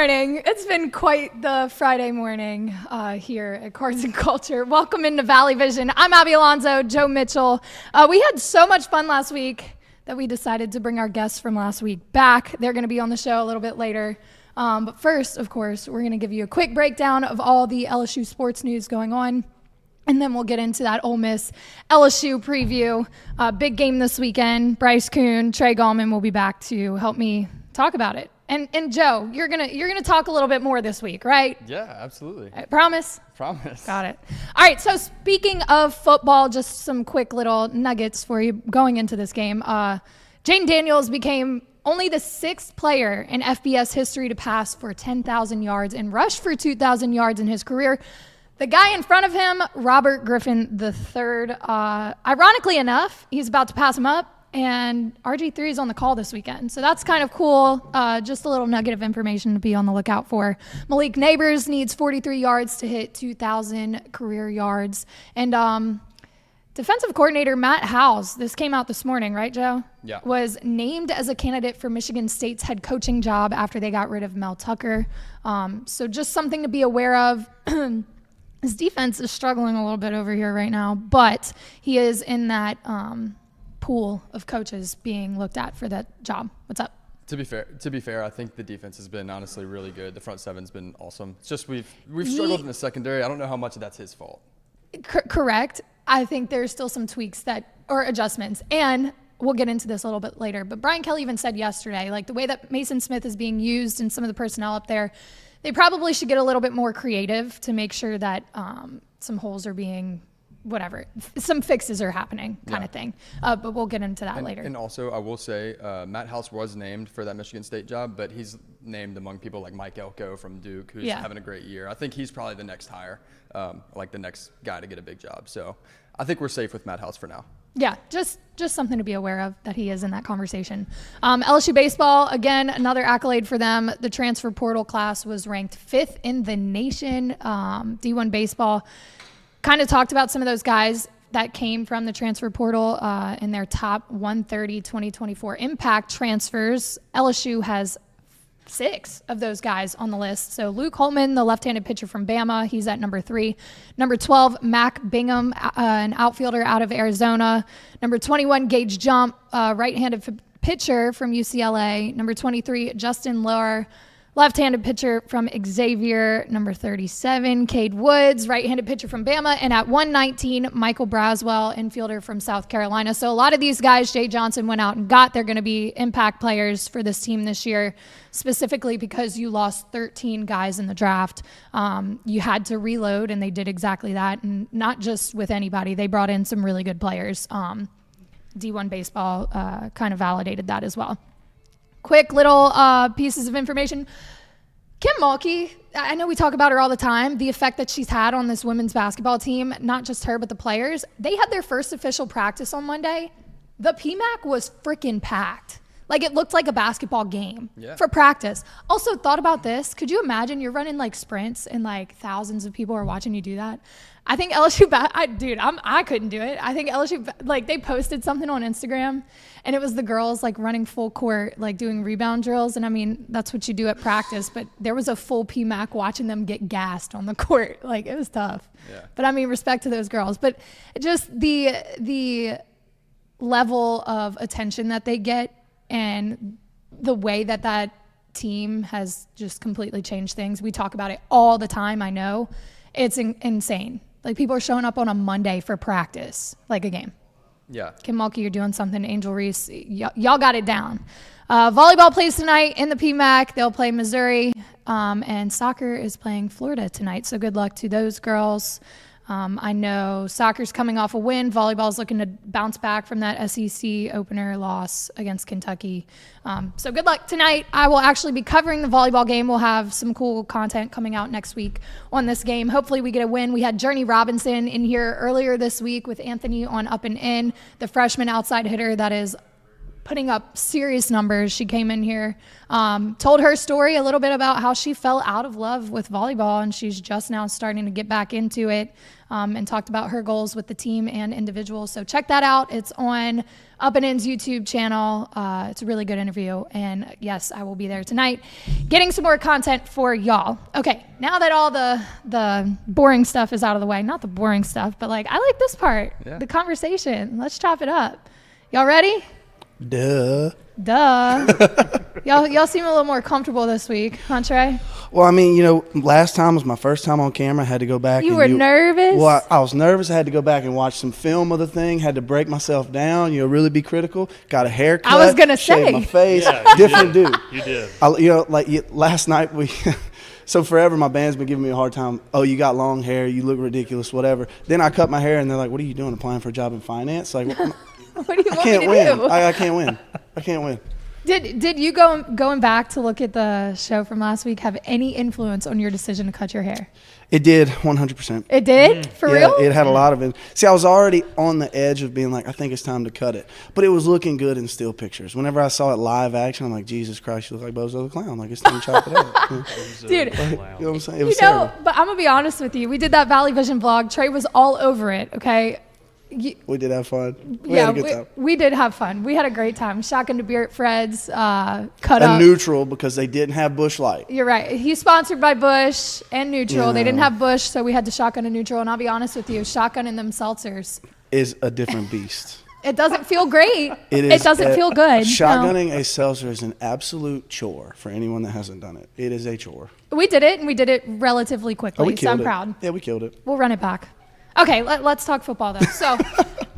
morning. It's been quite the Friday morning here at Cards and Culture. Welcome into Valley Vision. I'm Abby Alonzo, Joe Mitchell. We had so much fun last week that we decided to bring our guests from last week back. They're going to be on the show a little bit later. But first, of course, we're going to give you a quick breakdown of all the LSU sports news going on. And then we'll get into that Ole Miss LSU preview. Big game this weekend. Bryce, Koon, Trey Gallman will be back to help me talk about it. And Joe, you're gonna talk a little bit more this week, right? Yeah, absolutely. Promise? Promise. Got it. All right, so speaking of football, just some quick little nuggets for you going into this game. Jayden Daniels became only the sixth player in FBS history to pass for 10,000 yards and rush for 2,000 yards in his career. The guy in front of him, Robert Griffin III, ironically enough, he's about to pass him up. And RG3 is on the call this weekend. So that's kind of cool. Just a little nugget of information to be on the lookout for. Malik Neighbors needs 43 yards to hit 2,000 career yards. And defensive coordinator Matt Howes, this came out this morning, right, Joe? Yeah. Was named as a candidate for Michigan State's head coaching job after they got rid of Mel Tucker. So just something to be aware of. His defense is struggling a little bit over here right now, but he is in that pool of coaches being looked at for that job. What's up? To be fair, I think the defense has been honestly really good. The front seven's been awesome. It's just we've struggled in the secondary. I don't know how much of that's his fault. Correct. I think there's still some tweaks or adjustments, and we'll get into this a little bit later. But Brian Kelly even said yesterday, like the way that Mason Smith is being used and some of the personnel up there, they probably should get a little bit more creative to make sure that some holes are being some fixes are happening kind of thing. But we'll get into that later. And also, I will say, Matt House was named for that Michigan State job, but he's named among people like Mike Elko from Duke, who's having a great year. I think he's probably the next hire, like the next guy to get a big job. So I think we're safe with Matt House for now. Yeah, just something to be aware of that he is in that conversation. LSU baseball, again, another accolade for them. The transfer portal class was ranked 5th in the nation. D1 baseball kind of talked about some of those guys that came from the transfer portal in their top 130 2024 impact transfers. LSU has 6 of those guys on the list. So Luke Holtman, the left-handed pitcher from Bama, he's at number 3. Number 12, Mac Bingham, an outfielder out of Arizona. Number 21, Gage Jump, right-handed pitcher from UCLA. Number 23, Justin Lohr, left-handed pitcher from Xavier. Number 37, Cade Woods, right-handed pitcher from Bama. And at 119, Michael Braswell, infielder from South Carolina. So a lot of these guys Jay Johnson went out and got. They're going to be impact players for this team this year, specifically because you lost 13 guys in the draft. You had to reload, and they did exactly that. And not just with anybody. They brought in some really good players. D1 baseball kind of validated that as well. Quick little pieces of information. Kim Mulkey, I know we talk about her all the time, the effect that she's had on this women's basketball team, not just her, but the players. They had their first official practice on Monday. The PMAC was freaking packed. Like, it looked like a basketball game for practice. Also, thought about this. Could you imagine you're running, like, sprints and, like, thousands of people are watching you do that? I think LSU, I couldn't do it. I think LSU, like, they posted something on Instagram, and it was the girls, like, running full court, like, doing rebound drills. And, I mean, that's what you do at practice. But there was a full PMAC watching them get gassed on the court. Like, it was tough. Yeah. But, I mean, respect to those girls. But just the level of attention that they get and the way that team has just completely changed things. We talk about it all the time, I know. It's insane. Like, people are showing up on a Monday for practice, like a game. Yeah. Kim Mulkey, you're doing something. Angel Reese, y'all got it down. Volleyball plays tonight in the PMAC. They'll play Missouri. And soccer is playing Florida tonight, so good luck to those girls. I know soccer's coming off a win. Volleyball's looking to bounce back from that SEC opener loss against Kentucky. So good luck tonight. I will actually be covering the volleyball game. We'll have some cool content coming out next week on this game. Hopefully we get a win. We had Journey Robinson in here earlier this week with Anthony on Up and In, the freshman outside hitter that is putting up serious numbers. She came in here, told her story a little bit about how she fell out of love with volleyball, and she's just now starting to get back into it, and talked about her goals with the team and individuals. So check that out. It's on Up and In's YouTube channel. It's a really good interview, and yes, I will be there tonight getting some more content for y'all. Okay, now that all the boring stuff is out of the way, not the boring stuff, but like I like this part, the conversation. Let's chop it up. Y'all ready? Duh. Y'all seem a little more comfortable this week, huh, Trey? Well, I mean, you know, last time was my first time on camera. I had to go back. You were nervous? Well, I was nervous. I had to go back and watch some film of the thing. Had to break myself down, you know, really be critical. Got a haircut. I was going to say. Shaved my face. Yeah, different dude. You did. Last night so forever my band's been giving me a hard time. Oh, you got long hair. You look ridiculous, whatever. Then I cut my hair, and they're like, what are you doing, applying for a job in finance? Like, what do you want can't me to win. do? I can't win. I can't win. Did you going back to look at the show from last week have any influence on your decision to cut your hair? It did, 100%. It did? For yeah, real? It had a lot of it. See, I was already on the edge of being like, I think it's time to cut it. But it was looking good in still pictures. Whenever I saw it live action, I'm like, Jesus Christ, you look like Bozo the Clown. Like, it's time to chop it out. Dude, Like, you know what I'm saying? It was you know, terrible. but I'm going to be honest with you. We did that Valley Vision vlog. Trey was all over it, okay? We did have fun. We had a good time. We did have fun. We had a great time. Shotgun to beer at Fred's, cut A up. neutral because they didn't have Bush Light. You're right. He's sponsored by Bush and Neutral. Yeah. They didn't have Bush, so we had to shotgun a Neutral. And I'll be honest with you, shotgunning them seltzers, Is a different beast. it doesn't feel great. It doesn't feel good. Shotgunning a seltzer is an absolute chore for anyone that hasn't done it. It is a chore. No. We did it, and we did it relatively quickly, We so I'm killed it. proud. Yeah, we killed it. We'll run it back. Okay, let's talk football, though. So,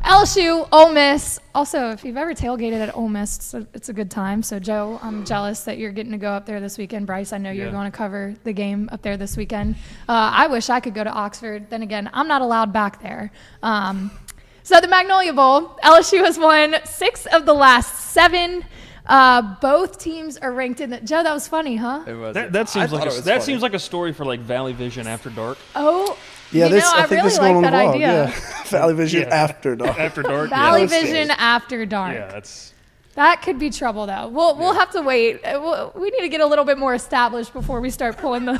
LSU, Ole Miss. Also, if you've ever tailgated at Ole Miss, it's a good time. So, Joe, I'm jealous that you're getting to go up there this weekend. Bryce, I know you're going to cover the game up there this weekend. I wish I could go to Oxford. Then again, I'm not allowed back there. So, the Magnolia Bowl, LSU has won 6 of the last 7. Both teams are ranked in the. Joe, that was funny, huh? It was. That seems like funny. that seems like a story for like Valley Vision After Dark. Oh, Yeah, I think really this is like going that on the vlog. idea. Yeah. Valley Vision Yeah. After Dark. After Dark. Valley yeah. Vision After Dark. Yeah, that's. That could be trouble, though. We'll have to wait. We need to get a little bit more established before we start pulling the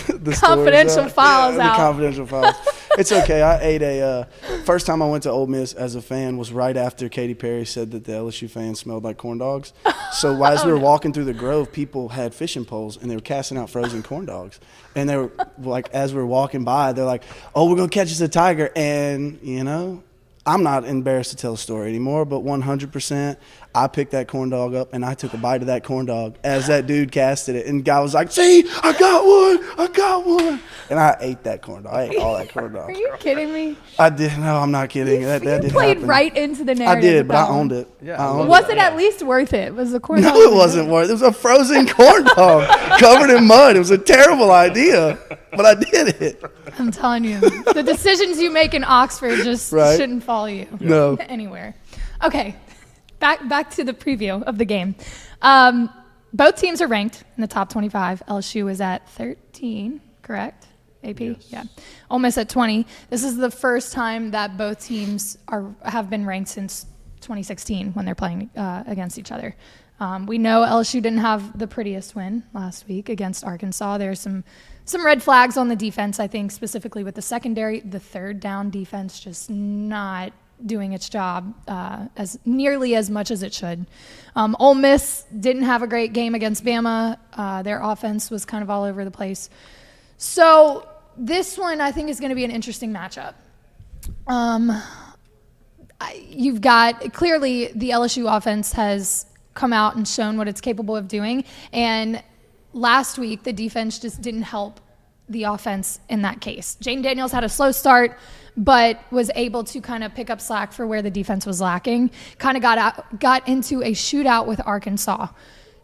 The stories confidential out. files Yeah, out. The confidential files. It's okay. I ate first time I went to Ole Miss as a fan was right after Katy Perry said that the LSU fans smelled like corn dogs. So as we were walking through the Grove, people had fishing poles and they were casting out frozen corn dogs. And they were like, as we were walking by, they're like, "Oh, we're gonna catch us a tiger." And you know, I'm not embarrassed to tell the story anymore, but 100%, I picked that corn dog up and I took a bite of that corn dog as that dude casted it. And the guy was like, "See, I got one. And I ate that corn dog. I ate all that corn dog. Are you kidding me? I did. No, I'm not kidding. That You did played happen. right into the narrative. I did, with but that I one. owned it. Yeah, I I owned love it. Was it at least worth it? Was the corn dog? No, it wasn't worth it. It was a frozen corn dog covered in mud. It was a terrible idea, but I did it. I'm telling you, the decisions you make in Oxford just Right. shouldn't follow you No. anywhere. Okay, back to the preview of the game. Both teams are ranked in the top 25. LSU is at 13, correct? AP? Yes. Yeah. Ole Miss at 20. This is the first time that both teams have been ranked since 2016 when they're playing against each other. We know LSU didn't have the prettiest win last week against Arkansas. There's some red flags on the defense, I think, specifically with the secondary. The third down defense just not doing its job as nearly as much as it should. Ole Miss didn't have a great game against Bama. Their offense was kind of all over the place. So this one, I think, is going to be an interesting matchup. You've got clearly the LSU offense has come out and shown what it's capable of doing. And last week, the defense just didn't help the offense in that case. Jayden Daniels had a slow start, but was able to kind of pick up slack for where the defense was lacking. Kind of got into a shootout with Arkansas.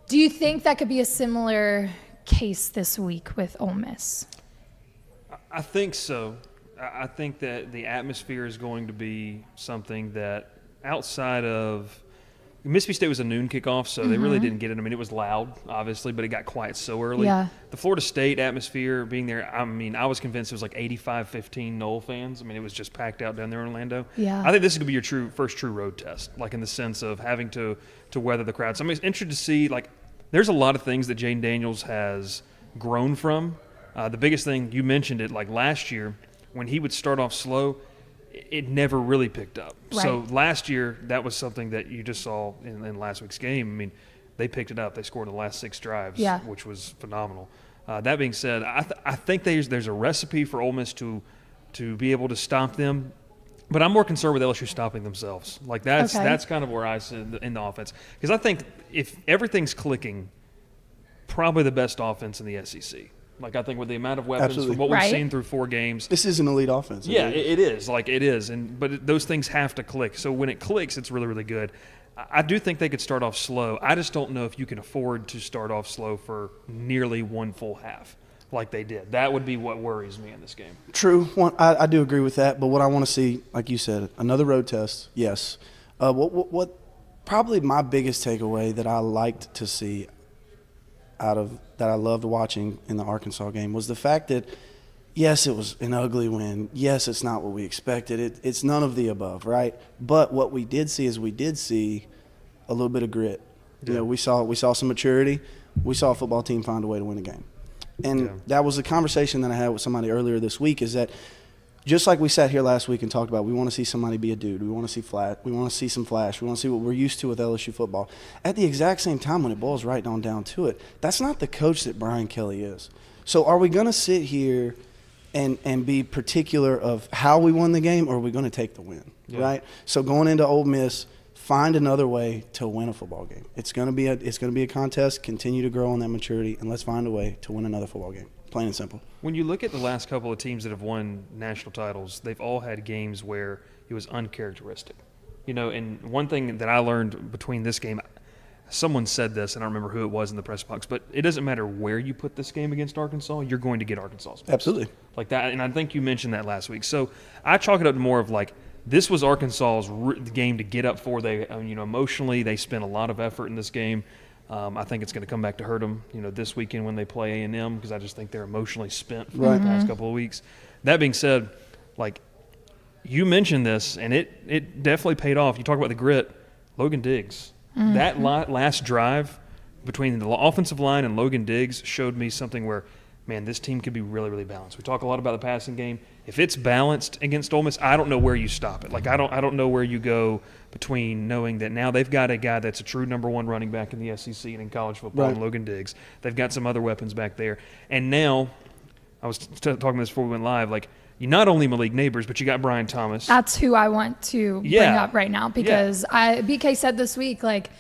Do you think that could be a similar case this week with Ole Miss? I think so. I think that the atmosphere is going to be something that outside of Mississippi State was a noon kickoff, so they really didn't get it. I mean, it was loud, obviously, but it got quiet so early. Yeah. The Florida State atmosphere being there, I mean, I was convinced it was like 85-15 Noel fans. I mean, it was just packed out down there in Orlando. Yeah. I think this is going to be your first true road test, like in the sense of having to weather the crowd. So I'm interested to see, like, there's a lot of things that Jayden Daniels has grown from. The biggest thing, you mentioned it, like last year, when he would start off slow, it never really picked up. Right. So last year, that was something that you just saw in last week's game. I mean, they picked it up. They scored in the last 6 drives, which was phenomenal. That being said, I think there's a recipe for Ole Miss to be able to stop them. But I'm more concerned with LSU stopping themselves. Like that's kind of where I sit in the offense. Because I think if everything's clicking, probably the best offense in the SEC. Like, I think with the amount of weapons, Absolutely. from what we've seen through 4 games. This is an elite offense. Yeah, it is. Like, it is. But those things have to click. So when it clicks, it's really, really good. I do think they could start off slow. I just don't know if you can afford to start off slow for nearly one full half like they did. That would be what worries me in this game. True. I do agree with that. But what I want to see, like you said, another road test, yes. What probably my biggest takeaway that I liked to see that I loved watching in the Arkansas game was the fact that, yes, it was an ugly win. Yes, it's not what we expected. It's none of the above, right? But what we did see is a little bit of grit. Yeah. You know, we saw some maturity. We saw a football team find a way to win a game. And that was a conversation that I had with somebody earlier this week, is that just like we sat here last week and talked about, we want to see somebody be a dude. We want to see flat. We want to see some flash. We want to see what we're used to with LSU football. At the exact same time, when it boils right on down to it, that's not the coach that Brian Kelly is. So are we going to sit here and be particular of how we won the game, or are we going to take the win, right? So going into Ole Miss, find another way to win a football game. It's going to be a contest. Continue to grow on that maturity, and let's find a way to win another football game. Plain and simple. When you look at the last couple of teams that have won national titles, they've all had games where it was uncharacteristic. You know, and one thing that I learned between this game, someone said this, and I don't remember who it was in the press box, but it doesn't matter where you put this game against Arkansas, you're going to get Arkansas's best. Absolutely. Like that, and I think you mentioned that last week. So I chalk it up to more of like, this was Arkansas's game to get up for. They, emotionally, they spent a lot of effort in this game. I think it's going to come back to hurt them, this weekend when they play A&M, because I just think they're emotionally spent for the past couple of weeks. That being said, like you mentioned this, and it definitely paid off. You talk about the grit, Logan Diggs. That last drive between the offensive line and Logan Diggs showed me something where, man, this team could be really, really balanced. We talk a lot about the passing game. If it's balanced against Ole Miss, I don't know where you stop it. Like I don't know where you go between knowing that now they've got a guy that's a true number 1 running back in the SEC and in college football, in Logan Diggs. They've got some other weapons back there. And now, I was talking about this before we went live, like you not only Malik Neighbors, but you got Brian Thomas. That's who I want to bring up right now, because BK said this week, like,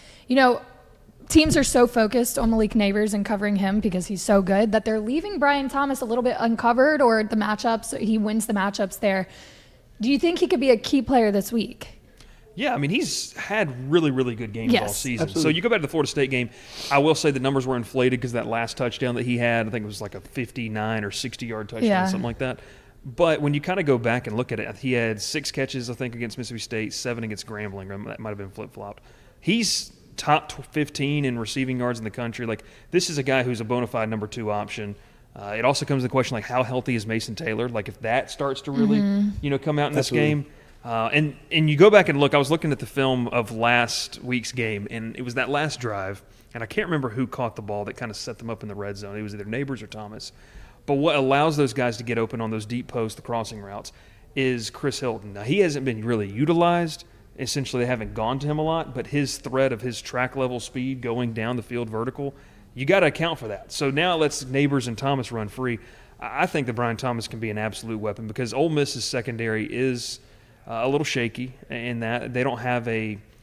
teams are so focused on Malik Neighbors and covering him because he's so good that they're leaving Brian Thomas a little bit uncovered, or the matchups, he wins the matchups there. Do you think he could be a key player this week? Yeah, I mean, he's had really, really good games all season. Absolutely. So you go back to the Florida State game, I will say the numbers were inflated because that last touchdown that he had, I think it was like a 59 or 60-yard touchdown, something like that. But when you kind of go back and look at it, he had 6 catches, I think, against Mississippi State, 7 against Grambling. That might have been flip-flopped. He's top 15 in receiving yards in the country. Like, this is a guy who's a bona fide number 2 option. It also comes to the question, like, how healthy is Mason Taylor? Like, if that starts to really, come out in this game. And you go back and look, I was looking at the film of last week's game, and it was that last drive, and I can't remember who caught the ball that kind of set them up in the red zone. It was either Neighbors or Thomas. But what allows those guys to get open on those deep posts, the crossing routes, is Chris Hilton. Now, he hasn't been really utilized. Essentially, they haven't gone to him a lot, but his threat of his track level speed going down the field vertical, you got to account for that. So now it lets Neighbors and Thomas run free. I think that Brian Thomas can be an absolute weapon because Ole Miss's secondary is a little shaky in that they don't have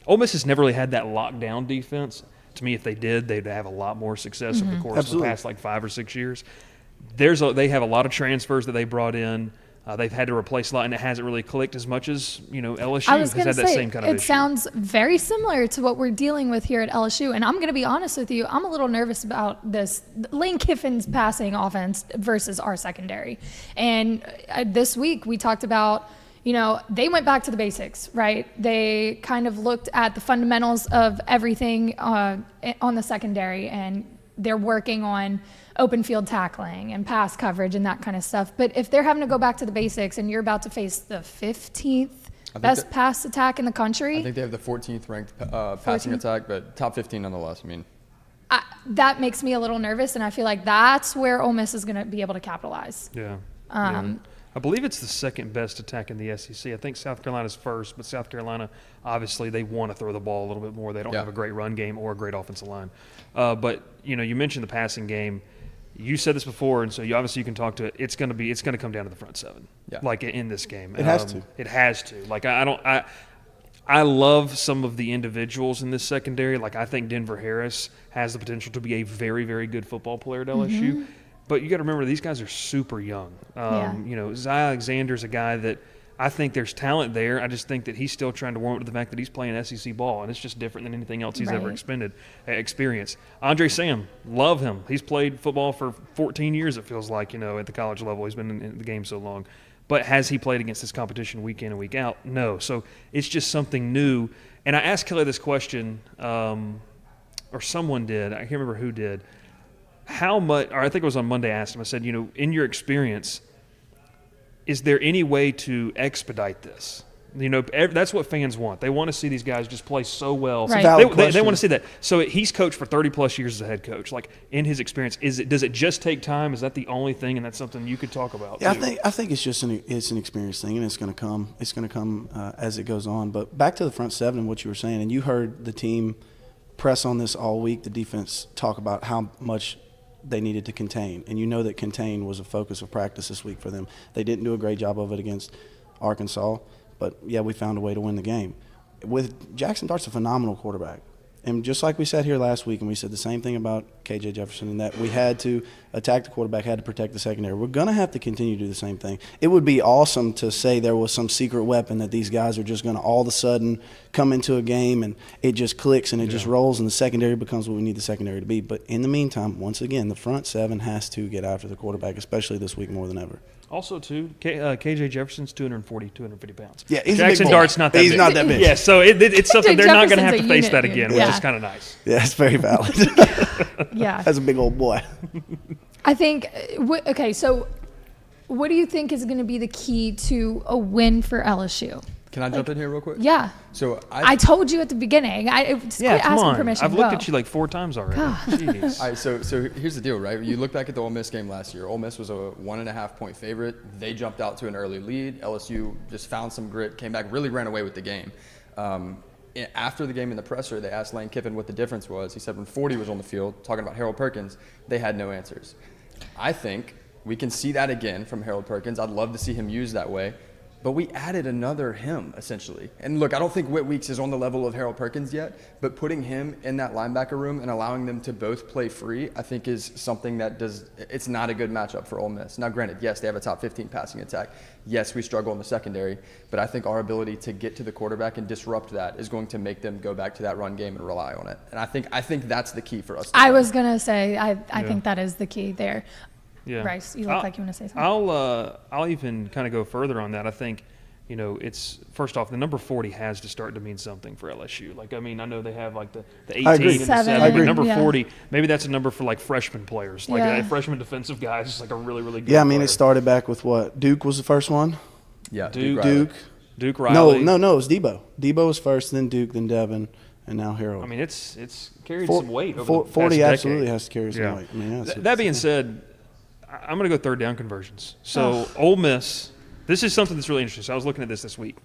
Ole Miss has never really had that lockdown defense. To me, if they did, they'd have a lot more success over the course of the past like 5 or 6 years. They have a lot of transfers that they brought in. They've had to replace a lot, and it hasn't really clicked as much as LSU has had that same kind of issue. It sounds very similar to what we're dealing with here at LSU, and I'm going to be honest with you, I'm a little nervous about this Lane Kiffin's passing offense versus our secondary. And this week we talked about they went back to the basics, right? They kind of looked at the fundamentals of everything on the secondary, and they're working on open field tackling and pass coverage and that kind of stuff. But if they're having to go back to the basics and you're about to face the 15th best pass attack in the country. I think they have the 14th ranked passing attack, but top 15 nonetheless. I mean, that makes me a little nervous, and I feel like that's where Ole Miss is going to be able to capitalize. Yeah. I believe it's the second best attack in the SEC. I think South Carolina's first, but South Carolina, obviously, they want to throw the ball a little bit more. They don't have a great run game or a great offensive line. But, you mentioned the passing game. You said this before, and so you can talk to it. It's going to come down to the front seven, like in this game. It has to. It has to. Like I love some of the individuals in this secondary. Like I think Denver Harris has the potential to be a very, very good football player at LSU. Mm-hmm. But you got to remember these guys are super young. Zy Alexander's a guy that I think there's talent there. I just think that he's still trying to warm up to the fact that he's playing SEC ball, and it's just different than anything else he's ever experienced. Andre Sam, love him. He's played football for 14 years, it feels like, at the college level. He's been in the game so long. But has he played against this competition week in and week out? No. So it's just something new. And I asked Kelly this question, or someone did. I can't remember who did. How much – or I think it was on Monday I asked him. I said, in your experience, is there any way to expedite this? That's what fans want. They want to see these guys just play so well. Right. They want to see that. So he's coached for 30-plus years as a head coach. Like, in his experience, does it just take time? Is that the only thing, and that's something you could talk about? Yeah, I think it's just an experience thing, and it's going to come. It's going to come as it goes on. But back to the front seven and what you were saying, and you heard the team press on this all week, the defense talk about how much they needed to contain. And that contain was a focus of practice this week for them. They didn't do a great job of it against Arkansas. But, we found a way to win the game. With Jackson Dart's a phenomenal quarterback. And just like we said here last week, and we said the same thing about KJ Jefferson, in that we had to attack the quarterback, had to protect the secondary. We're going to have to continue to do the same thing. It would be awesome to say there was some secret weapon that these guys are just going to all of a sudden come into a game and it just clicks and it just rolls and the secondary becomes what we need the secondary to be. But in the meantime, once again, the front seven has to get after the quarterback, especially this week more than ever. Also, too, KJ Jefferson's 240, 250 pounds. Yeah, he's Jackson Dart's not that big. He's not that big. Yeah, so it's something they're not going to have to face unit, that again, which is kind of nice. Yeah, it's very valid. Yeah. That's a big old boy. I think so what do you think is going to be the key to a win for LSU? Can I jump in here real quick? Yeah. So I told you at the beginning. Quit asking permission. I've looked at you like 4 times already. Jeez. All right, so here's the deal, right? You look back at the Ole Miss game last year. Ole Miss was a 1.5-point favorite. They jumped out to an early lead. LSU just found some grit, came back, really ran away with the game. After the game in the presser, they asked Lane Kiffin what the difference was. He said when 40 was on the field, talking about Harold Perkins, they had no answers. I think we can see that again from Harold Perkins. I'd love to see him used that way. But we added another him, essentially. And look, I don't think Whit Weeks is on the level of Harold Perkins yet, but putting him in that linebacker room and allowing them to both play free, I think is something that it's not a good matchup for Ole Miss. Now, granted, yes, they have a top 15 passing attack. Yes, we struggle in the secondary, but I think our ability to get to the quarterback and disrupt that is going to make them go back to that run game and rely on it. And I think that's the key for us. I was going to say, I think that is the key there. Yeah. Bryce, you look like you want to say something. I'll even kind of go further on that. I think, it's first off, the number 40 has to start to mean something for LSU. Like, I know they have like the 18 and the 7, but number 40, maybe that's a number for like freshman players, like freshman defensive guys. It's like a really, really good player. It started back with what? Duke was the first one? Yeah, Duke Riley. No, it was Debo. Debo was first, then Duke, then Devin, and now Harold. It's carried some weight over the 40 past absolutely decade. has to carry some weight. That being said, I'm going to go third down conversions. So Ole Miss, this is something that's really interesting. So I was looking at this week.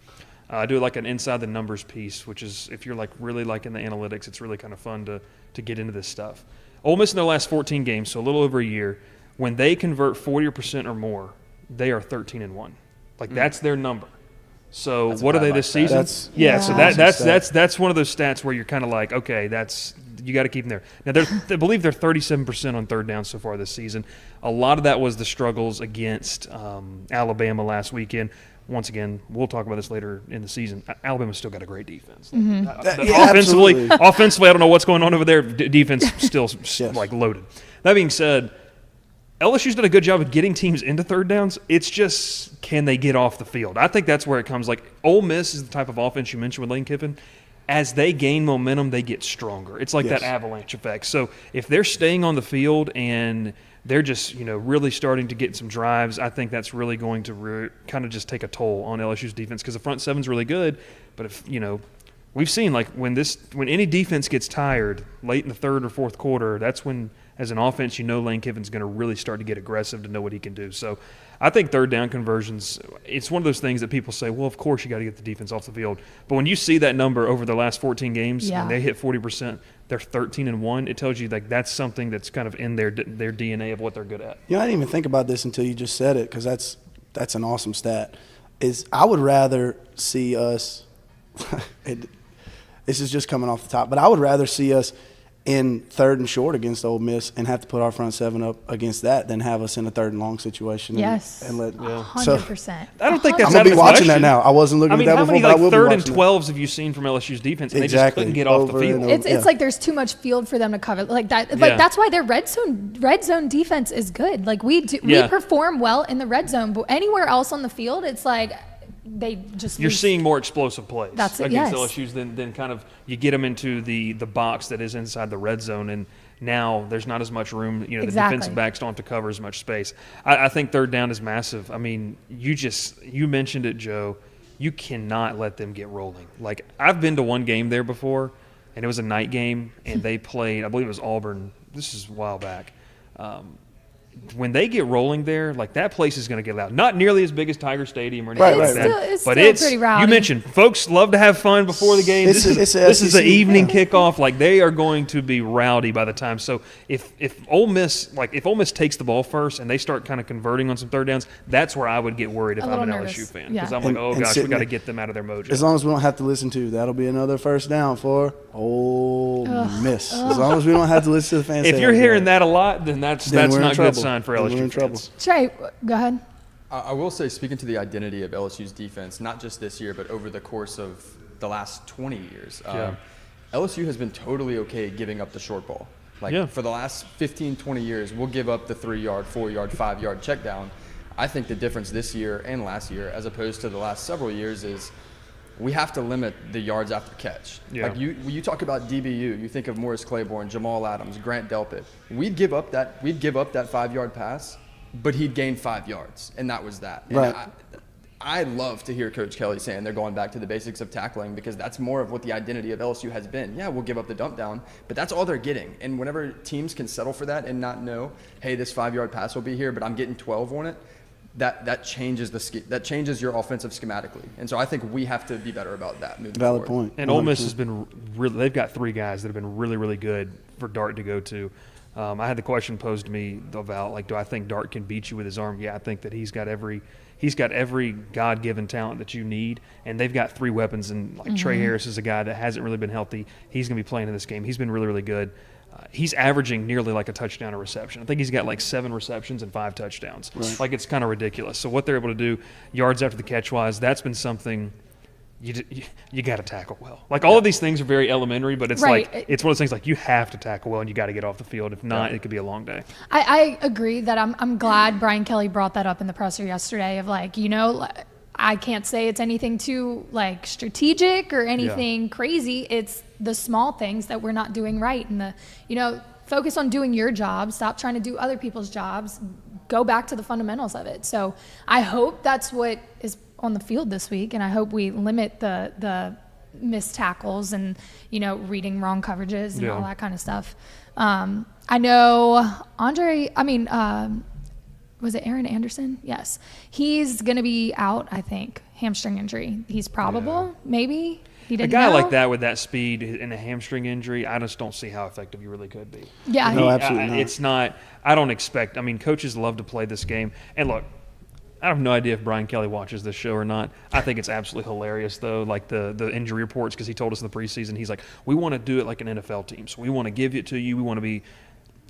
I do like an inside the numbers piece, which is if you're like really like in the analytics, it's really kind of fun to get into this stuff. Ole Miss in their last 14 games, so a little over a year, when they convert 40% or more, they are 13-1. Like that's their number. So what are they this season? So that's one of those stats where you're kind of like, okay, you got to keep them there. Now I believe they're 37% on third down so far this season. A lot of that was the struggles against Alabama last weekend. Once again, we'll talk about this later in the season. Alabama's still got a great defense. Offensively, I don't know what's going on over there. Defense still like loaded. That being said, LSU's done a good job of getting teams into third downs. It's just, can they get off the field? I think that's where it comes. Like, Ole Miss is the type of offense you mentioned with Lane Kiffin. As they gain momentum, they get stronger. It's like that avalanche effect. So if they're staying on the field and they're just, really starting to get some drives, I think that's really going to kind of just take a toll on LSU's defense, because the front seven's really good. But if, we've seen, like, when any defense gets tired late in the third or fourth quarter, that's when, as an offense, Lane Kiffin's going to really start to get aggressive to know what he can do. So I think third down conversions, it's one of those things that people say, well, of course you got to get the defense off the field. But when you see that number over the last 14 games and they hit 40%, they're 13-1, it tells you, like, that's something that's kind of in their DNA of what they're good at. I didn't even think about this until you just said it, because that's an awesome stat. I would rather see us this is just coming off the top, but I would rather see us in third and short against Ole Miss and have to put our front seven up against that than have us in a third and long situation. Yes. And let 100%. I don't think that's I'm going to be watching that now. I wasn't looking at that before, but I will be watching how many third and 12s have you seen from LSU's defense, and they just couldn't get off the field? It's like there's too much field for them to cover. Like that. Like that's why their red zone defense is good. Like we perform well in the red zone, but anywhere else on the field, it's like you're seeing more explosive plays against LSU's than kind of you get them into the box that is inside the red zone, and now there's not as much room. The defensive backs don't have to cover as much space. I think third down is massive. I mean, you mentioned it, Joe. You cannot let them get rolling. Like, I've been to one game there before, and it was a night game, and they played, I believe it was Auburn. This is a while back. When they get rolling there, like, that place is going to get loud. Not nearly as big as Tiger Stadium or anything like that. It's pretty rowdy. You mentioned folks love to have fun before the game. This is the evening kickoff. Like, they are going to be rowdy by the time. So if Ole Miss takes the ball first and they start kind of converting on some third downs, that's where I would get worried if I'm an LSU fan, because I'm like, oh gosh, we got to get them out of their mojo. As long as we don't have to listen to that'll be another first down for Ole Miss. As long as we don't have to listen to the fans. If you're hearing that a lot, then that's not good sign for LSU fans. Trey, go ahead. I will say, speaking to the identity of LSU's defense, not just this year, but over the course of the last 20 years, LSU has been totally okay giving up the short ball. For the last 15, 20 years, we'll give up the 3-yard, 4-yard, 5-yard check down. I think the difference this year and last year, as opposed to the last several years, is we have to limit the yards after catch. Like, you talk about DBU, you think of Morris Claiborne, Jamal Adams, Grant Delpit. We'd give up that 5-yard pass, but he'd gain 5 yards, and that was that. Right. And I love to hear Coach Kelly saying they're going back to the basics of tackling, because that's more of what the identity of LSU has been. Yeah, we'll give up the dump down, but that's all they're getting. And whenever teams can settle for that and not know, hey, this 5-yard pass will be here, but I'm getting 12 on it, that changes your offensive schematically. And so I think we have to be better about that moving forward. Point. And Ole Miss has been they've got 3 guys that have been really, really good for Dart to go to. I had the question posed to me about, like, do I think Dart can beat you with his arm? Yeah, I think that he's got every God-given talent that you need, and they've got 3 weapons. And like Trey Harris is a guy that hasn't really been healthy. He's going to be playing in this game. He's been really, really good. He's averaging nearly like a touchdown a reception. I think he's got like 7 receptions and 5 touchdowns. Right. Like, it's kind of ridiculous. So what they're able to do, yards after the catch wise, that's been something. You got to tackle well. Like, all of these things are very elementary, but it's like it's one of those things, like, you have to tackle well and you got to get off the field. If not, it could be a long day. I agree that I'm glad Brian Kelly brought that up in the presser yesterday of, like, I can't say it's anything too, like, strategic or anything crazy. It's the small things that we're not doing right, and focus on doing your job. Stop trying to do other people's jobs. Go back to the fundamentals of it. So I hope that's what is on the field this week, and I hope we limit the missed tackles and reading wrong coverages and all that kind of stuff. I know was it Aaron Anderson? Yes, he's going to be out. I think hamstring injury. He's probable, maybe. He didn't a guy know. Like that with that speed and a hamstring injury, I just don't see how effective he really could be. Yeah, no, absolutely not. It's not. I don't expect. I mean, coaches love to play this game, and look. I have no idea if Brian Kelly watches this show or not. I think it's absolutely hilarious, though, like the injury reports, because he told us in the preseason, he's like, we want to do it like an NFL team. So we want to give it to you. We want to be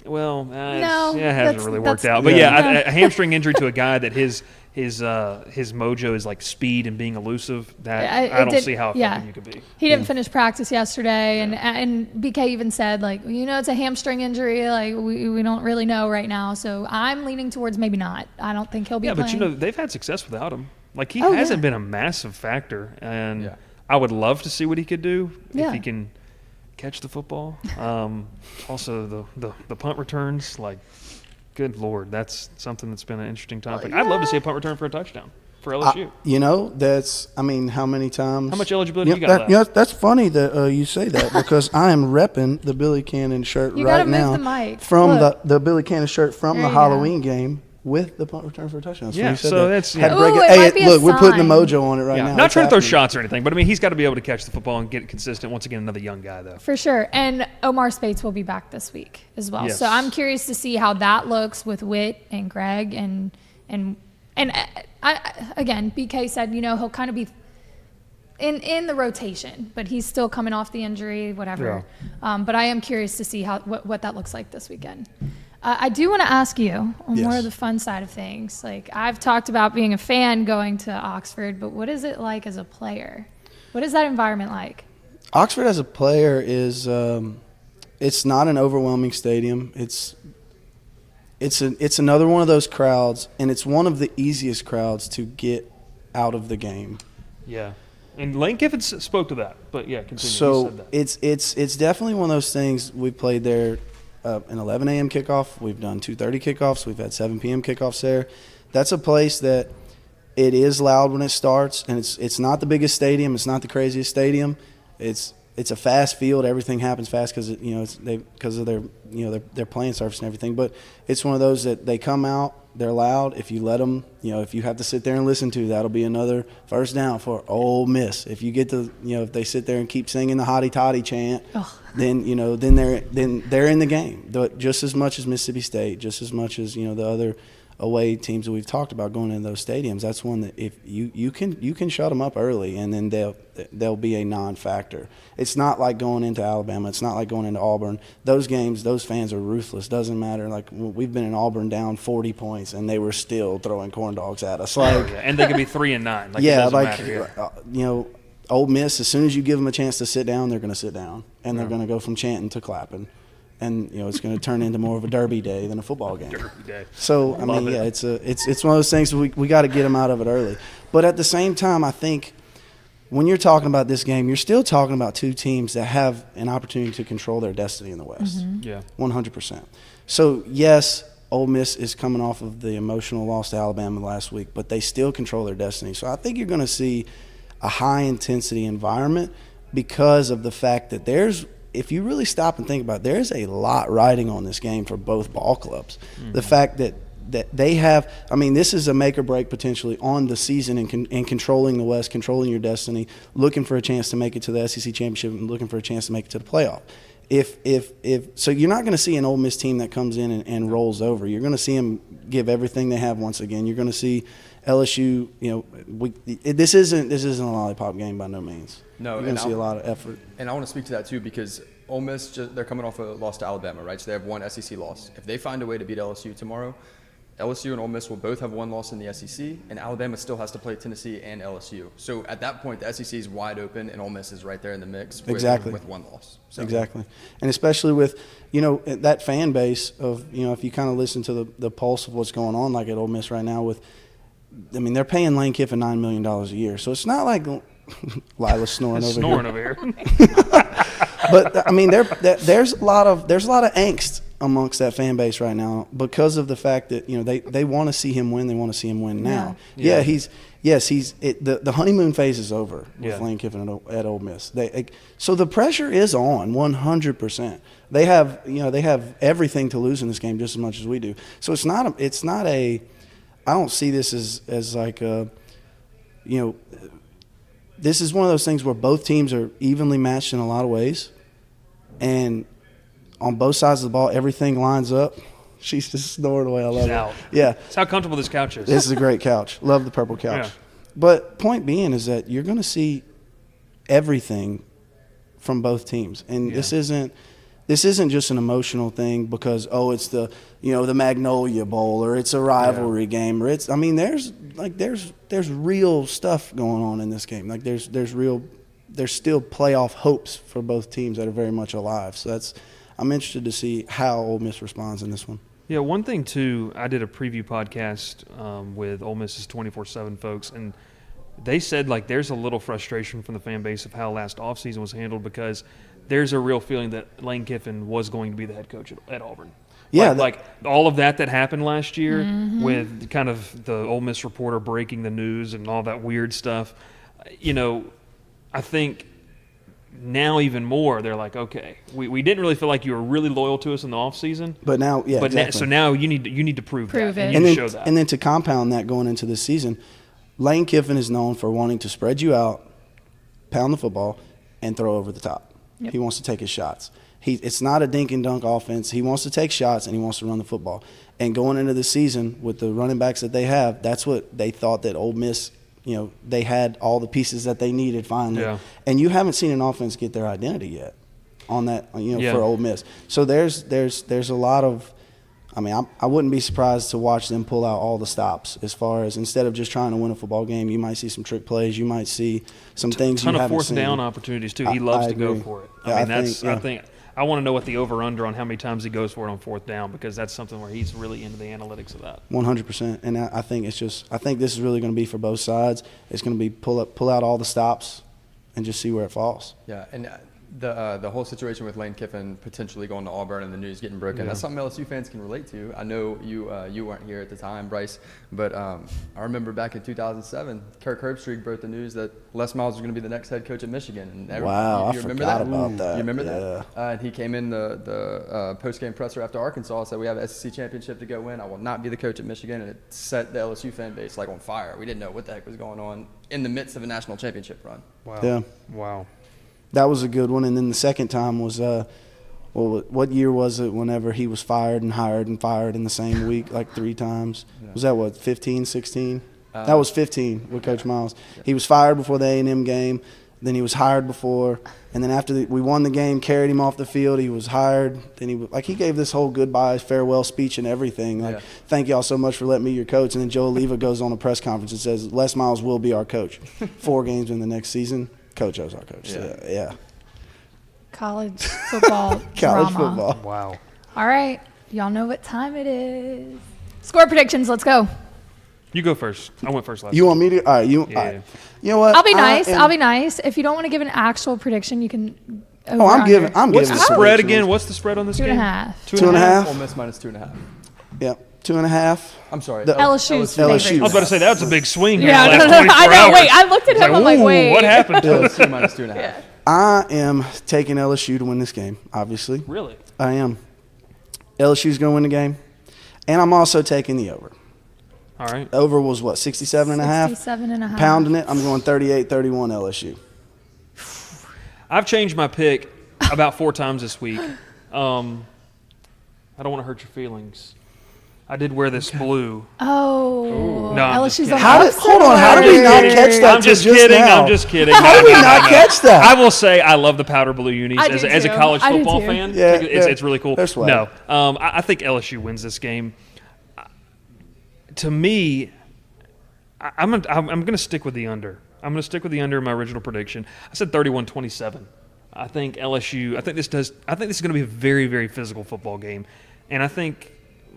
Well, No, it hasn't really worked out. But a hamstring injury to a guy that his mojo is like speed and being elusive. That I don't see how effective you could be. He didn't finish practice yesterday, and BK even said, like, it's a hamstring injury. Like, we don't really know right now. So I'm leaning towards maybe not. I don't think he'll be playing. Yeah, but they've had success without him. Like, he hasn't been a massive factor, and I would love to see what he could do if he can catch the football. Also, the punt returns, like, good Lord, that's something that's been an interesting topic. I'd love to see a punt return for a touchdown for LSU. How many times? How much eligibility you got left? That's funny that you say that because I am repping the Billy Cannon shirt you right now. Move the mic. From the Billy Cannon shirt from the Halloween game. With the punt return for a touchdown. That's look, we're putting the mojo on it right now. Not trying to throw shots or anything, but I mean, he's got to be able to catch the football and get consistent. Once again, another young guy, though. For sure. And Omar Spates will be back this week as well. Yes. So I'm curious to see how that looks with Witt and Greg. And again, BK said, he'll kind of be in the rotation, but he's still coming off the injury, whatever. Yeah. But I am curious to see what that looks like this weekend. I do want to ask you on more of the fun side of things. Like, I've talked about being a fan going to Oxford, but what is it like as a player? What is that environment like? Oxford as a player is it's not an overwhelming stadium. It's another one of those crowds, and it's one of the easiest crowds to get out of the game. Yeah. And Lane Kiffin spoke to that, but continue. So it's definitely one of those things. We played there an 11 a.m. kickoff. We've done 2:30 kickoffs. We've had 7 p.m. kickoffs there. That's a place that it is loud when it starts, and it's not the biggest stadium. It's not the craziest stadium. It's a fast field. Everything happens fast because of their playing surface and everything. But it's one of those that they come out. They're loud. If you let them, if you have to sit there and listen to, that'll be another first down for Ole Miss. If you get to, if they sit there and keep singing the hotty toddy chant, then they're in the game. Just as much as Mississippi State, just as much as the other away teams that we've talked about going into those stadiums. That's one that if you can shut them up early, and then they'll be a non-factor. It's not like going into Alabama. It's not like going into Auburn. Those games, those fans are ruthless. Doesn't matter. Like, we've been in Auburn down 40 points, and they were still throwing corn dogs at us. Like, and they could be 3-9. Like, yeah, it doesn't matter. Ole Miss, as soon as you give them a chance to sit down, they're going to sit down, and they're going to go from chanting to clapping. And it's going to turn into more of a derby day than a football game. Derby day. So it's one of those things we got to get them out of it early. But at the same time, I think when you're talking about this game, you're still talking about two teams that have an opportunity to control their destiny in the West. Mm-hmm. Yeah, 100%. So yes, Ole Miss is coming off of the emotional loss to Alabama last week, but they still control their destiny. So I think you're going to see a high intensity environment because of the fact that if you really stop and think about it, there's a lot riding on this game for both ball clubs. Mm-hmm. The fact that they have – this is a make or break potentially on the season and controlling the West, controlling your destiny, looking for a chance to make it to the SEC championship and looking for a chance to make it to the playoff. So you're not going to see an Ole Miss team that comes in and rolls over. You're going to see them give everything they have once again. You're going to see LSU, this isn't a lollipop game by no means. No, you're going to see a lot of effort. And I want to speak to that too because Ole Miss, they're coming off a loss to Alabama, right? So they have one SEC loss. If they find a way to beat LSU tomorrow, LSU and Ole Miss will both have one loss in the SEC, and Alabama still has to play Tennessee and LSU. So at that point, the SEC is wide open, and Ole Miss is right there in the mix with one loss. So. Exactly. And especially with, that fan base of, if you kind of listen to the pulse of what's going on, like at Ole Miss right now with, they're paying Lane Kiffin $9 million a year. So it's not like Lila's snoring over here. But, there's a lot of angst amongst that fan base right now because of the fact that they want to see him win. They want to see him win now. Yeah, the honeymoon phase is over with Lane Kiffin at Ole Miss. So the pressure is on 100%. They have everything to lose in this game just as much as we do. So it's not a. I don't see this as like a. This is one of those things where both teams are evenly matched in a lot of ways, and on both sides of the ball, everything lines up. She's just snoring away. I love it. Yeah. It's how comfortable this couch is. This is a great couch. Love the purple couch. Yeah. But point being is that you're going to see everything from both teams. And this isn't This isn't just an emotional thing because it's the Magnolia Bowl or it's a rivalry game or there's real stuff going on in this game. Like there's still playoff hopes for both teams that are very much alive. So I'm interested to see how Ole Miss responds in this one. Yeah, one thing too, I did a preview podcast with Ole Miss's 24/7 folks, and they said like there's a little frustration from the fan base of how last offseason was handled because there's a real feeling that Lane Kiffin was going to be the head coach at Auburn. Yeah, like all of that happened last year with kind of the Ole Miss reporter breaking the news and all that weird stuff. I think now even more they're like, okay, we didn't really feel like you were really loyal to us in the offseason. But now, yeah, exactly. So now you need to prove that. it. You need to show that. And then to compound that going into this season, Lane Kiffin is known for wanting to spread you out, pound the football, and throw over the top. Yep. He wants to take his shots. It's not a dink and dunk offense. He wants to take shots and he wants to run the football. And going into the season with the running backs that they have, that's what they thought that Ole Miss, they had all the pieces that they needed finally. Yeah. And you haven't seen an offense get their identity yet on that, for Ole Miss. So there's a lot of. I wouldn't be surprised to watch them pull out all the stops as far as instead of just trying to win a football game, you might see some trick plays. You might see some things you haven't seen. A ton of fourth down opportunities, too. He loves to go for it. I want to know what the over-under on how many times he goes for it on fourth down because that's something where he's really into the analytics of that. 100%. And I think this is really going to be for both sides. It's going to be pull out all the stops and just see where it falls. Yeah, and the whole situation with Lane Kiffin potentially going to Auburn and the news getting broken, that's something LSU fans can relate to. I know you weren't here at the time, Bryce, but I remember back in 2007, Kirk Herbstreit broke the news that Les Miles was going to be the next head coach at Michigan. And I remember forgot that? about that. You remember that? And he came in the post-game presser after Arkansas, said we have an SEC championship to go win. I will not be the coach at Michigan, and it set the LSU fan base like on fire. We didn't know what the heck was going on in the midst of a national championship run. Wow. Yeah. Wow. That was a good one. And then the second time was, what year was it whenever he was fired and hired and fired in the same week like 3 times? Yeah. Was that, 15, 16? That was 15 with Coach Miles. Yeah. He was fired before the A&M game. Then he was hired before. And then after we won the game, carried him off the field, he was hired. Then he gave this whole goodbye, farewell speech and everything. Thank y'all so much for letting me be your coach. And then Joe Oliva goes on a press conference and says, Les Miles will be our coach. 4 games in the next season. Coach O's our coach. Yeah. College football College drama. football. Wow. All right. Y'all know what time it is. Score predictions. Let's go. You go first. I went first last You want me to? All right. You know what? I'll be nice. If you don't want to give an actual prediction, you can. I'm giving. What's the spread again? What's the spread on this game? 2.5. 2.5. Ole Miss minus 2.5. Yeah. 2.5. I'm sorry. LSU's LSU. favorite. I was about to say that was a big swing. Yeah, here in the last 24 I know. hours. Wait, I looked at him. I'm like, wait. What happened? LSU minus 2.5. Yeah. I am taking LSU to win this game. Obviously. Really? I am. LSU's going to win the game, and I'm also taking the over. All right. Over was what, 67.5? 67.5. Pounding it. I'm going 38-31 LSU. I've changed my pick about 4 times this week. I don't want to hurt your feelings. I did wear this blue. Oh. No, I'm just LSU's kidding. Hold on. How did we not catch that? I'm just kidding. Now? I'm just kidding. How did we not catch that? I will say I love the powder blue unis I do as a too. college I do football too. fan. Yeah, it's really cool. they're swag. No, I think LSU wins this game. To me, I'm going to stick with the under. I'm going to stick with the under in my original prediction. I said 31-27. I think LSU. I think this is going to be a very, very physical football game, and I think.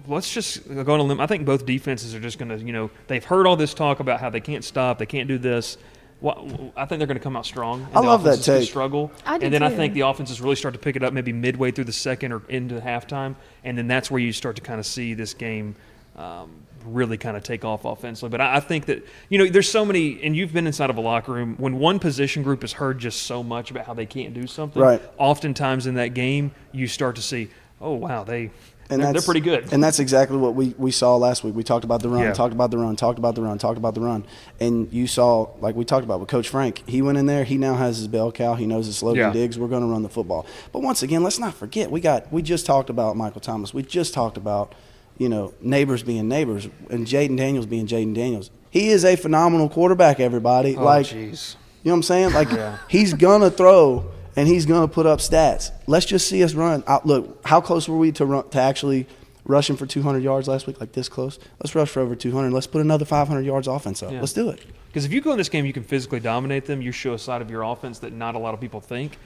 Let's just go on a limb. I think both defenses are just going to, they've heard all this talk about how they can't stop, they can't do this. Well, I think they're going to come out strong. And I love that take. Struggle. I do and then too. I think the offenses really start to pick it up maybe midway through the second or into halftime, and then that's where you start to kind of see this game really kind of take off offensively. But I think that, there's so many, and you've been inside of a locker room, when one position group has heard just so much about how they can't do something, right. Oftentimes in that game you start to see, oh, wow, they're pretty good. And that's exactly what we saw last week. We talked about the run, talked about the run. And you saw, like we talked about with Coach Frank, he went in there. He now has his bell cow. He knows his slogan Diggs. We're going to run the football. But once again, let's not forget, we just talked about Michael Thomas. We just talked about, neighbors being neighbors and Jayden Daniels being Jayden Daniels. He is a phenomenal quarterback, everybody. Oh, jeez. You know what I'm saying? He's going to throw and he's going to put up stats. Let's just see us run. Look, how close were we to actually rushing for 200 yards last week? Like this close? Let's rush for over 200. Let's put another 500 yards offense up. Yeah. Let's do it. Because if you go in this game, you can physically dominate them. You show a side of your offense that not a lot of people think.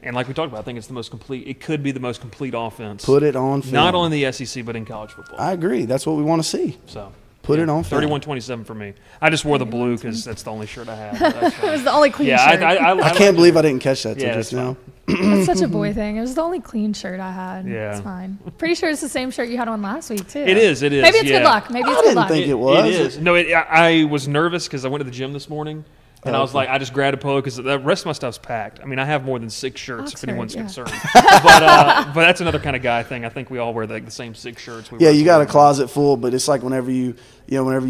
And like we talked about, I think it's the most complete. It could be the most complete offense. Put it on film. Not only in the SEC, but in college football. I agree. That's what we want to see. So put it on film. 31-27 for me. I just wore the blue because that's the only shirt I had. It was the only clean shirt. I can't believe I didn't catch that till just now. It's such a boy thing. It was the only clean shirt I had. Yeah. It's fine. Pretty sure it's the same shirt you had on last week, too. It is. Maybe it's good luck. Maybe it's good luck. I didn't think it was. It is. No, I was nervous because I went to the gym this morning. And I was like, I just grabbed a polo because the rest of my stuff's packed. I mean, I have more than 6 shirts if anyone's concerned. But that's another kind of guy thing. I think we all wear the same 6 shirts. You got a closet full, but it's like whenever you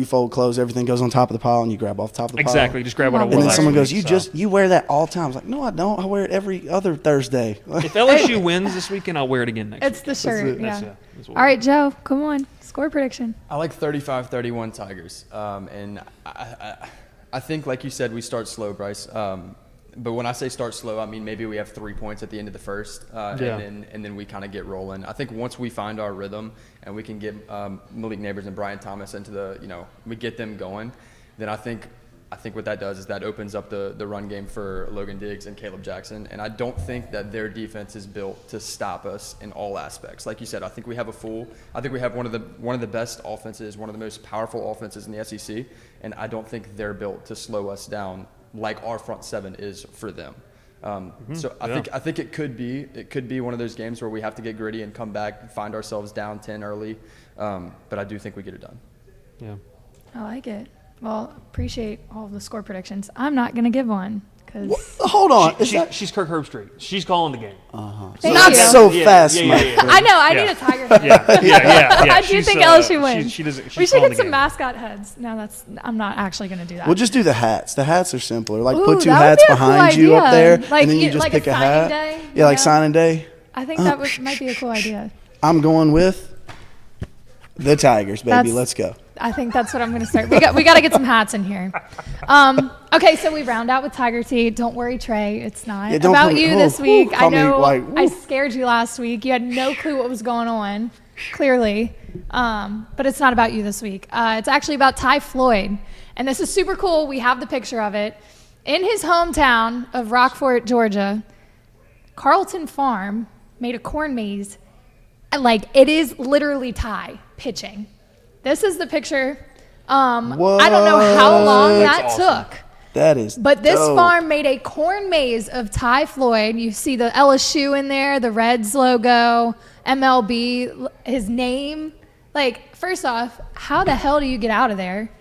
fold clothes, everything goes on top of the pile, and you grab off the top of the pile. Exactly. Just grab what I wore. And then last someone week, goes, you wear that all the time. I was like, no, I don't. I wear it every other Thursday. If LSU wins this weekend, I'll wear it again next week. It's the shirt. That's all right, Joe, come on. Score prediction. I like 35-31 Tigers. And I think, like you said, we start slow, Bryce. But when I say start slow, I mean maybe we have 3 points at the end of the first, and then we kind of get rolling. I think once we find our rhythm and we can get Malik Neighbors and Brian Thomas into we get them going, then I think what that does is that opens up the run game for Logan Diggs and Caleb Jackson. And I don't think that their defense is built to stop us in all aspects. Like you said, I think we have I think we have one of the best offenses, one of the most powerful offenses in the SEC. And I don't think they're built to slow us down like our front seven is for them. So I think it could be one of those games where we have to get gritty and come back, find ourselves down 10 early. But I do think we get it done. Yeah, I like it. Well, appreciate all of the score predictions. I'm not going to give one because hold on. She's Kirk Herbstreit. She's calling the game. Not so fast, Mike. I know. I need a Tiger head. Yeah. I do think LSU wins. She's we should get some game. mascot heads. No, I'm not actually going to do that. We'll just do the hats. The hats are simpler. Like put 2 that would hats be a cool behind you up idea. there, Like, and then you just like pick a a signing hat. day, Yeah, like signing day. I think that might be a cool idea. I'm going with the Tigers, baby. Let's go. I think that's what I'm going to start. We got to get some hats in here. Okay, so we round out with Tiger Tea. Don't worry, Trey. It's not about you this week. I know I scared you last week. You had no clue what was going on, clearly. But it's not about you this week. It's actually about Ty Floyd. And this is super cool. We have the picture of it. In his hometown of Rockford, Georgia, Carlton Farm made a corn maze. Like, it is literally Ty pitching. This is the picture. I don't know how long that took. That is But this dope. farm made a corn maze of Ty Floyd. You see the LSU in there, the Reds logo, MLB, his name. Like, first off, how the hell do you get out of there?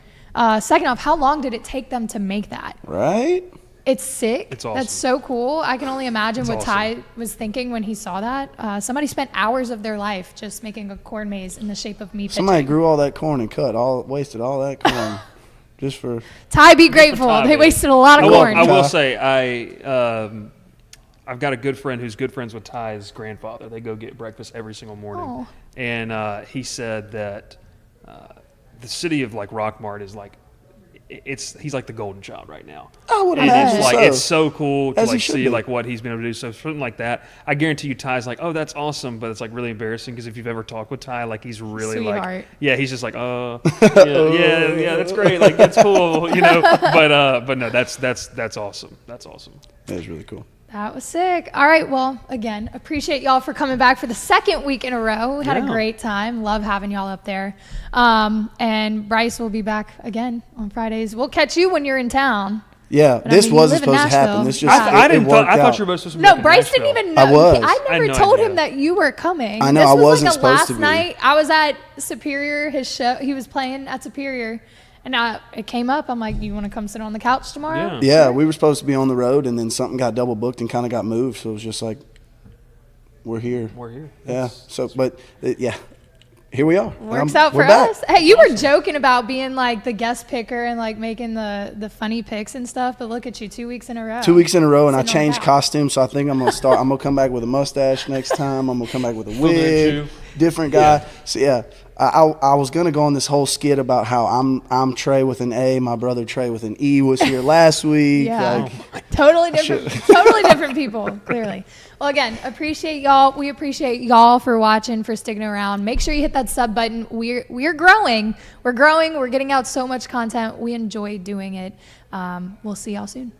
Second off, how long did it take them to make that? Right? It's sick. It's awesome. That's so cool. I can only imagine what Ty was thinking when he saw that. Somebody spent hours of their life just making a corn maze in the shape of me pitching. Somebody grew all that corn and wasted all that corn just for. Ty, be grateful. They wasted a lot of corn. I will say, I've got a good friend who's good friends with Ty's grandfather. They go get breakfast every single morning. And he said that the city of like Rockmart is like, he's like the golden child right now. I would imagine. so. It's so cool to like see be. like what he's been able to do. So something like that, I guarantee you, Ty's like, oh, that's awesome, but it's like really embarrassing because if you've ever talked with Ty, like he's really Sweetheart. he's just like, yeah, that's great, like that's cool, you know. But no, that's awesome. That's awesome. That is really cool. That was sick. All right. Well, again, appreciate y'all for coming back for the second week in a row. We had a great time. Love having y'all up there. And Bryce will be back again on Fridays. We'll catch you when you're in town. Yeah, this wasn't supposed to happen. This just I thought you were both supposed to be No, Bryce didn't even know. I was. I never told him that you were coming. I know, this I was wasn't like supposed to last be. night. I was at Superior, his show. He was playing at Superior. And it came up. I'm like, you want to come sit on the couch tomorrow? Yeah, we were supposed to be on the road, and then something got double booked and kind of got moved. So it was just like, we're here. Yeah. Here we are. Works out for us. Hey, you were joking about being like the guest picker and like making the funny picks and stuff, but look at you, 2 weeks in a row. 2 weeks in a row, and I Sitting on changed couch. costumes, so I think I'm gonna start. I'm gonna come back with a mustache next time. I'm gonna come back with a wig, different guy. Yeah. So yeah, I was gonna go on this whole skit about how I'm Trey with an A, my brother Trey with an E was here last week. Yeah, like, Totally different people, clearly. Well, again, appreciate y'all. We appreciate y'all for watching, for sticking around. Make sure you hit that sub button. We're growing. We're growing. We're getting out so much content. We enjoy doing it. We'll see y'all soon.